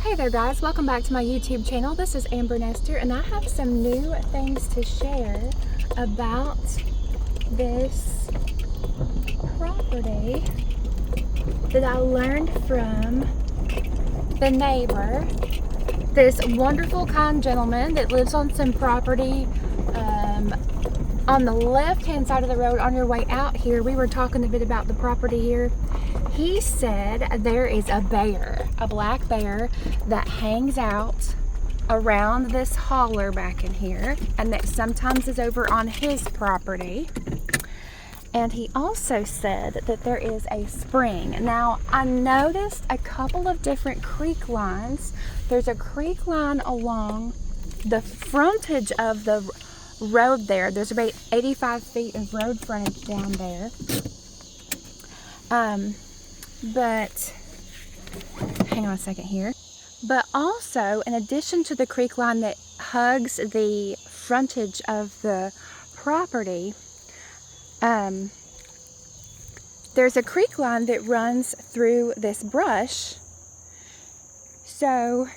Hey there guys, welcome back to my YouTube channel. This is Amber Nestor and I have some new things to share about this property that I learned from the neighbor, this wonderful kind gentleman that lives on some property on the left hand side of the road on your way out here. We were talking a bit about the property here. He said there is a bear, a black bear that hangs out around this holler back in here and that sometimes is over on his property. And he also said that there is a spring. Now, I noticed a couple of different creek lines. There's a creek line along the frontage of the road there. There's about 85 feet of road frontage down there. But hang on a second here. But also, in addition to the creek line that hugs the frontage of the property, there's a creek line that runs through this brush. So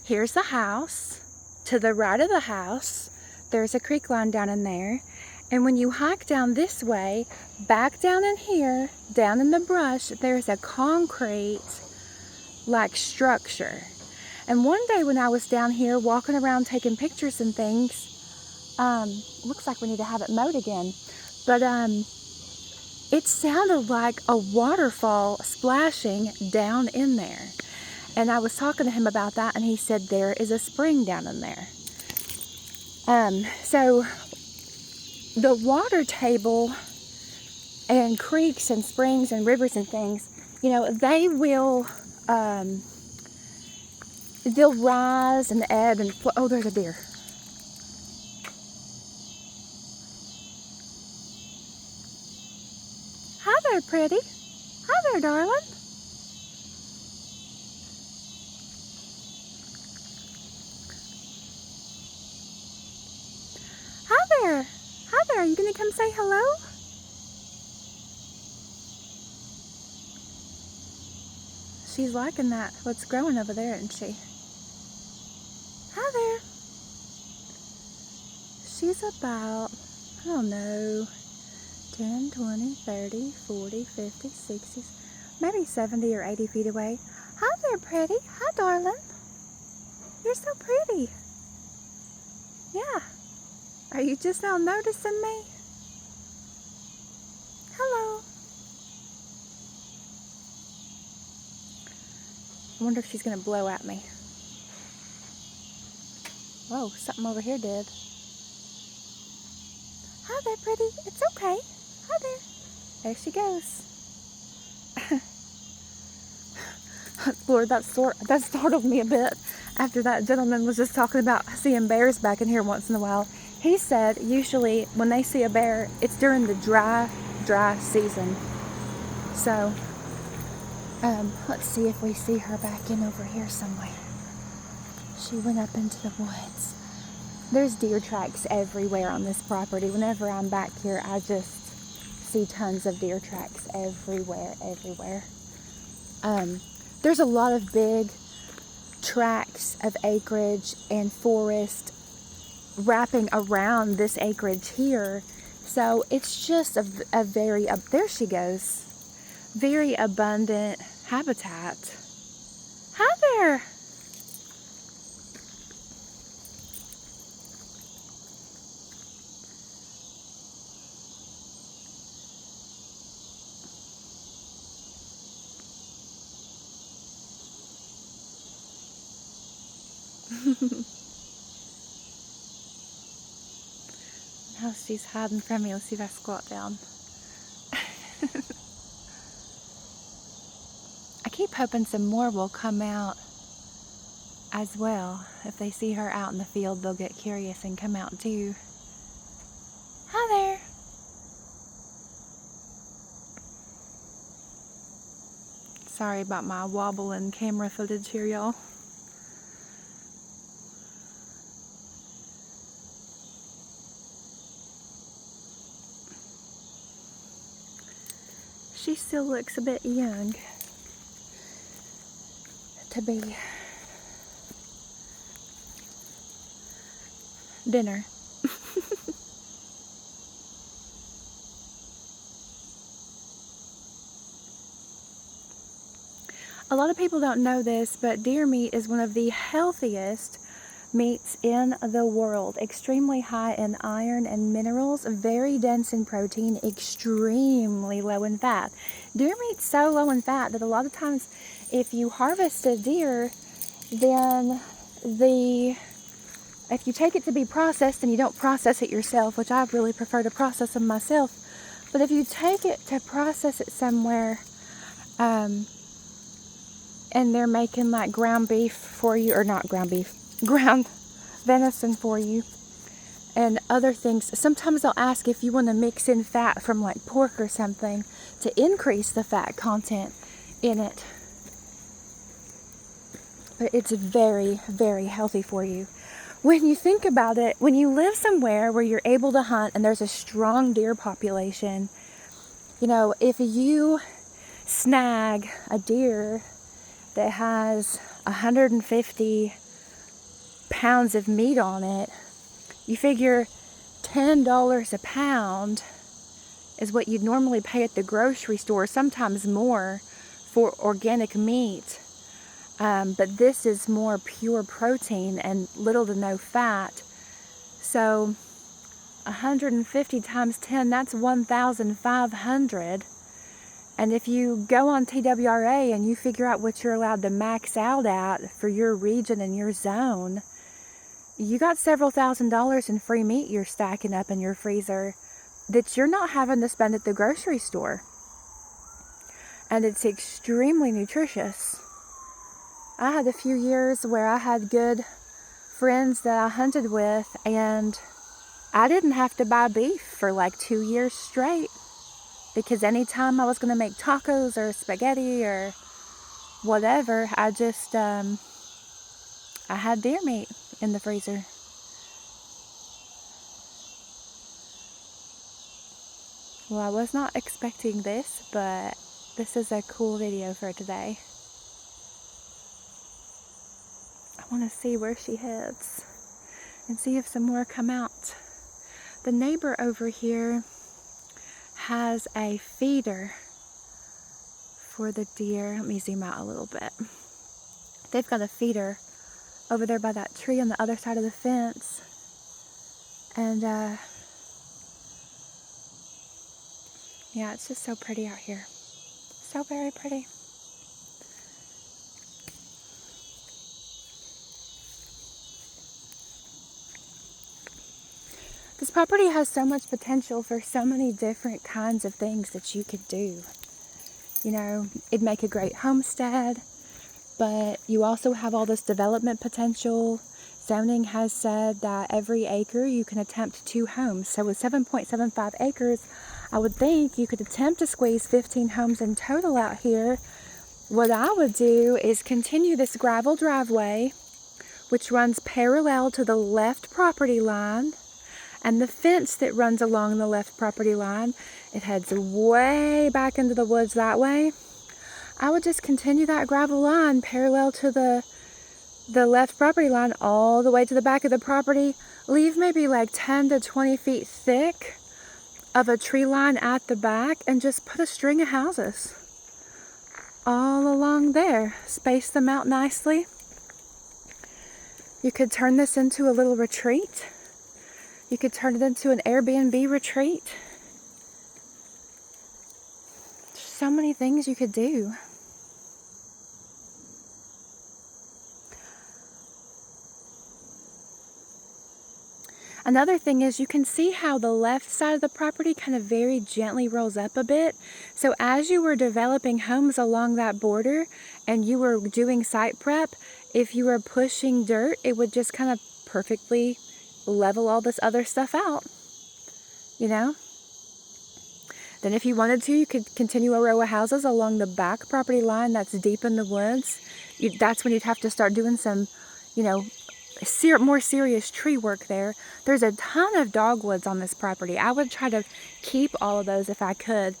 here's the house. To the right of the house, there's a creek line down in there. And when you hike down this way, back down in here, down in the brush, there's a concrete like structure. And one day when I was down here walking around taking pictures and things, looks like we need to have it mowed again, but it sounded like a waterfall splashing down in there. And I was talking to him about that and he said there is a spring down in there. So the water table and creeks and springs and rivers and things, you know, they will, they'll rise and ebb and flow. Oh, there's a deer. Hi there, pretty. Hi there, darling. Hi there. Hi there. Are you going to come say hello? She's liking that, what's growing over there, isn't she? Hi there. She's about, I don't know, 10, 20, 30, 40, 50, 60, maybe 70 or 80 feet away. Hi there, pretty. Hi, darling. You're so pretty. Yeah. Are you just now noticing me? Hello. I wonder if she's going to blow at me. Whoa, something over here did. Hi there, pretty. It's okay. Hi there. There she goes. Lord, that startled me a bit after that gentleman was just talking about seeing bears back in here once in a while. He said usually when they see a bear, it's during the dry season. So, let's see if we see her back in over here somewhere. She went up into the woods. There's deer tracks everywhere on this property. Whenever I'm back here, I just see tons of deer tracks everywhere. There's a lot of big tracts of acreage and forest wrapping around this acreage here. So it's just a very, there she goes, very abundant habitat. Hi there. Now she's hiding from me. Let's see if I squat down. I keep hoping some more will come out as well. If they see her out in the field, they'll get curious and come out too. Hi there. Sorry about my wobbling camera footage here, y'all. She still looks a bit young. to be dinner. A lot of people don't know this, but deer meat is one of the healthiest meats in the world. Extremely high in iron and minerals, very dense in protein, extremely low in fat. Deer meat's so low in fat that a lot of times if you harvest a deer, then if you take it to be processed and you don't process it yourself, which I really prefer to process them myself, but if you take it to process it somewhere, and they're making like ground beef for you, or not ground beef, ground venison for you, and other things. Sometimes they'll ask if you want to mix in fat from like pork or something to increase the fat content in it. But it's very, very healthy for you. When you think about it, when you live somewhere where you're able to hunt and there's a strong deer population, you know, if you snag a deer that has 150 pounds of meat on it, you figure $10 a pound is what you'd normally pay at the grocery store, sometimes more, for organic meat. But this is more pure protein and little to no fat. So 150 times 10, that's 1,500. And if you go on TWRA and you figure out what you're allowed to max out at for your region and your zone, you got several $1,000s in free meat you're stacking up in your freezer that you're not having to spend at the grocery store. And it's extremely nutritious. I had a few years where I had good friends that I hunted with, and I didn't have to buy beef for like 2 years straight. Because anytime I was going to make tacos or spaghetti or whatever, I just, I had deer meat in the freezer. Well, I was not expecting this, but this is a cool video for today. I want to see where she heads and see if some more come out. The neighbor over here has a feeder for the deer. Let me zoom out a little bit. They've got a feeder over there by that tree on the other side of the fence. And yeah, it's just so pretty out here. So very pretty. This property has so much potential for so many different kinds of things that you could do. You know, it'd make a great homestead, but you also have all this development potential. Zoning has said that every acre you can attempt 2 homes. So with 7.75 acres, I would think you could attempt to squeeze 15 homes in total out here. What I would do is continue this gravel driveway, which runs parallel to the left property line. And the fence that runs along the left property line, it heads way back into the woods that way. I would just continue that gravel line parallel to the left property line all the way to the back of the property. Leave maybe like 10 to 20 feet thick of a tree line at the back and just put a string of houses all along there. Space them out nicely. You could turn this into a little retreat. You could turn it into an Airbnb retreat. There's so many things you could do. Another thing is you can see how the left side of the property kind of very gently rolls up a bit. So as you were developing homes along that border and you were doing site prep, if you were pushing dirt, it would just kind of perfectly level all this other stuff out, you know. Then if you wanted to, you could continue a row of houses along the back property line that's deep in the woods. That's when you'd have to start doing some, you know, more serious tree work there. There's a ton of dogwoods on this property. I would try to keep all of those if I could.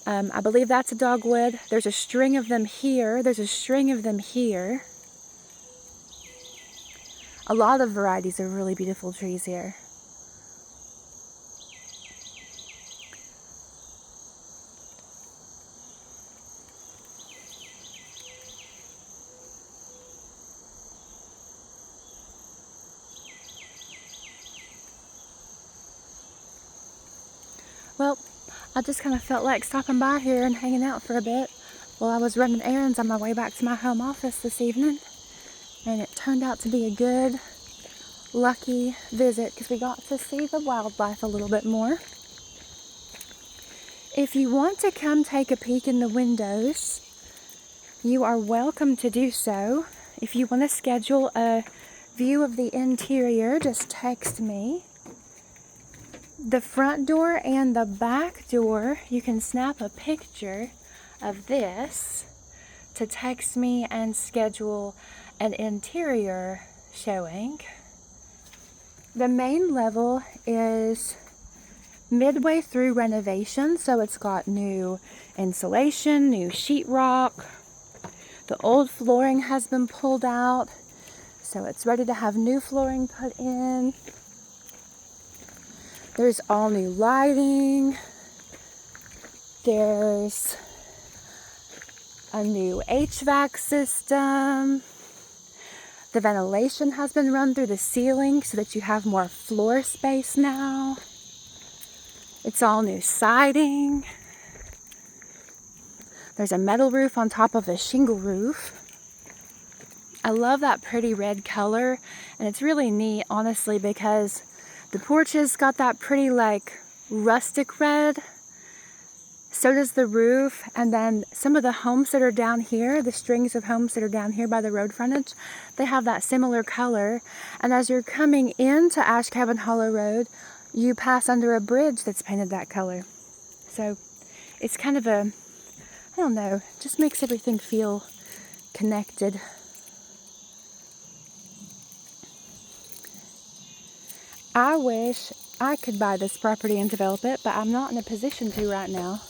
I believe that's a dogwood. There's a string of them here. There's a string of them here. a lot of varieties of really beautiful trees here. Well, I just kind of felt like stopping by here and hanging out for a bit while I was running errands on my way back to my home office this evening. And it turned out to be a good, lucky visit because we got to see the wildlife a little bit more. If you want to come take a peek in the windows, you are welcome to do so. If you want to schedule a view of the interior, just text me. The front door and the back door, you can snap a picture of this to text me and schedule an interior showing. The main level is midway through renovation, so it's got new insulation, new sheetrock. The old flooring has been pulled out, so it's ready to have new flooring put in. There's all new lighting. There's a new HVAC system. The ventilation has been run through the ceiling so that you have more floor space now. It's all new siding. There's a metal roof on top of a shingle roof. I love that pretty red color, and it's really neat, honestly, because the porch has got that pretty like rustic red. So does the roof, and then some of the homes that are down here, the strings of homes that are down here by the road frontage, they have that similar color. And as you're coming into Ashe Cabin Hollow Road, you pass under a bridge that's painted that color. So it's kind of a, I don't know, just makes everything feel connected. I wish I could buy this property and develop it, but I'm not in a position to right now.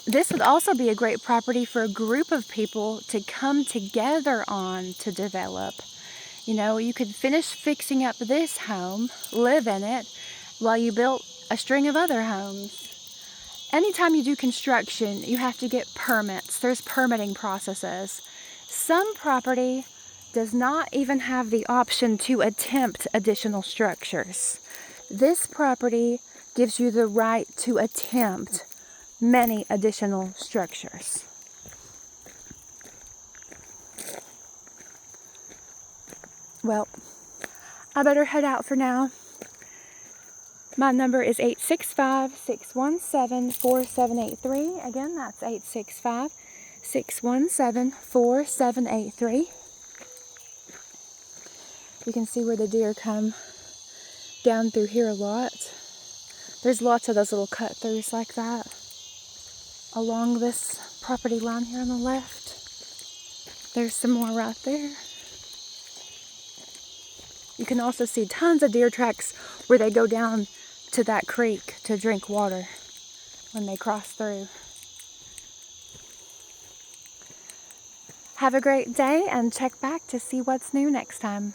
This would also be a great property for a group of people to come together on to develop. You know, you could finish fixing up this home, live in it, while you built a string of other homes. Anytime you do construction, you have to get permits. There's permitting processes. Some property does not even have the option to attempt additional structures. This property gives you the right to attempt many additional structures. Well, I better head out for now. My number is 865-617-4783. Again, that's 865-617-4783. You can see where the deer come down through here a lot. There's lots of those little cut throughs like that along this property line here on the left. There's some more right there. You can also see tons of deer tracks where they go down to that creek to drink water when they cross through. Have a great day and check back to see what's new next time.